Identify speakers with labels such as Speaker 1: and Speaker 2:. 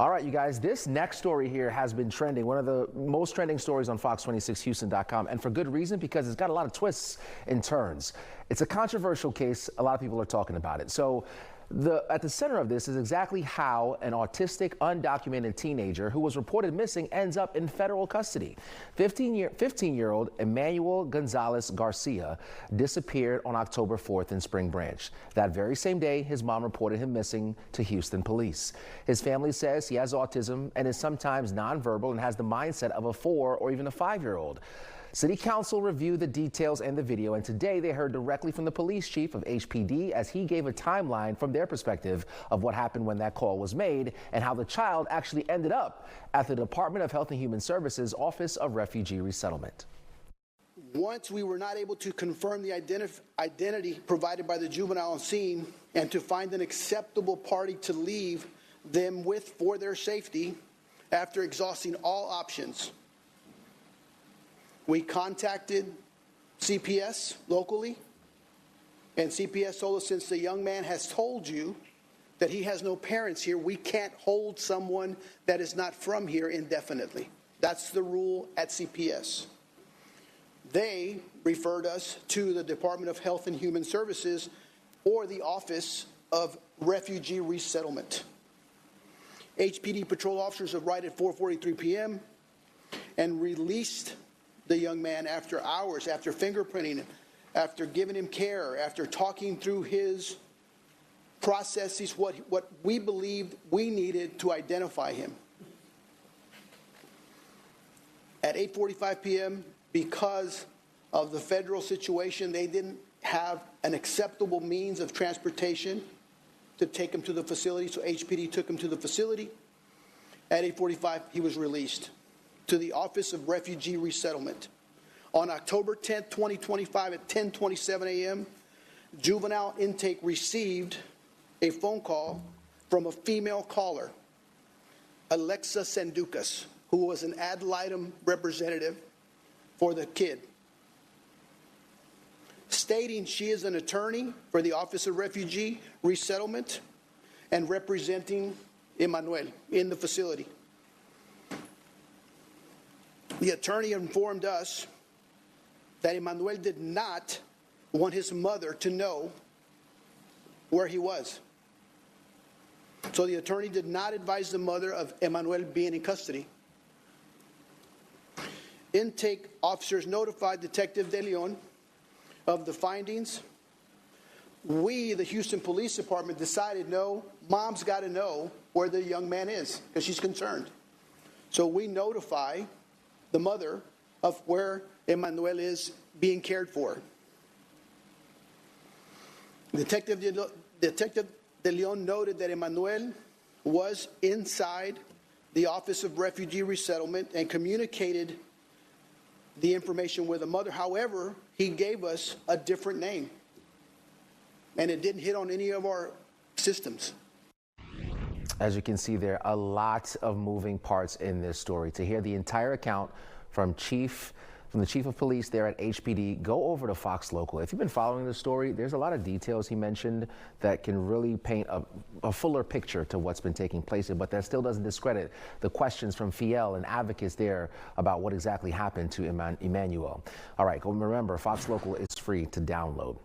Speaker 1: All right, you guys, this next story here has been trending, one of the most trending stories on Fox26Houston.com, and for good reason, because it's got a lot of twists and turns. It's a controversial case. A lot of people are talking about it. So at the center of this is exactly how an autistic, undocumented teenager who was reported missing ends up in federal custody. 15-year-old Emmanuel Gonzalez Garcia disappeared on October 4th in Spring Branch. That very same day, his mom reported him missing to Houston police. His family says he has autism and is sometimes nonverbal and has the mindset of a 4 or even a 5-year-old. City Council reviewed the details and the video, and today they heard directly from the police chief of HPD as he gave a timeline from their perspective of what happened when that call was made and how the child actually ended up at the Department of Health and Human Services Office of Refugee Resettlement.
Speaker 2: Once we were not able to confirm the identity provided by the juvenile on scene and to find an acceptable party to leave them with for their safety, after exhausting all options, we contacted CPS locally, and CPS told us, since the young man has told you that he has no parents here, we can't hold someone that is not from here indefinitely. That's the rule at CPS. They referred us to the Department of Health and Human Services or the Office of Refugee Resettlement. HPD patrol officers arrived at 4:43 p.m. and released the young man after hours, after fingerprinting him, after giving him care, after talking through his processes, what we believed we needed to identify him. At 8:45 p.m., because of the federal situation, they didn't have an acceptable means of transportation to take him to the facility, so HPD took him to the facility. At 8:45, he was released to the Office of Refugee Resettlement. On October 10th, 2025 at 10:27 a.m., juvenile intake received a phone call from a female caller, Alexa Sandukas, who was an ad litem representative for the kid, stating she is an attorney for the Office of Refugee Resettlement and representing Emmanuel in the facility. The attorney informed us that Emmanuel did not want his mother to know where he was. So the attorney did not advise the mother of Emmanuel being in custody. Intake officers notified Detective De Leon of the findings. We, the Houston Police Department, decided, no, mom's got to know where the young man is because she's concerned. So we notify the mother of where Emmanuel is being cared for. Detective De Leon noted that Emmanuel was inside the Office of Refugee Resettlement and communicated the information with the mother. However, he gave us a different name, and it didn't hit on any of our systems.
Speaker 1: As you can see, there are a lot of moving parts in this story. To hear the entire account from the chief of police there at HPD, go over to Fox Local. If you've been following the story, there's a lot of details he mentioned that can really paint a fuller picture to what's been taking place here, but that still doesn't discredit the questions from Fiel and advocates there about what exactly happened to Emmanuel. All right, remember, Fox Local is free to download.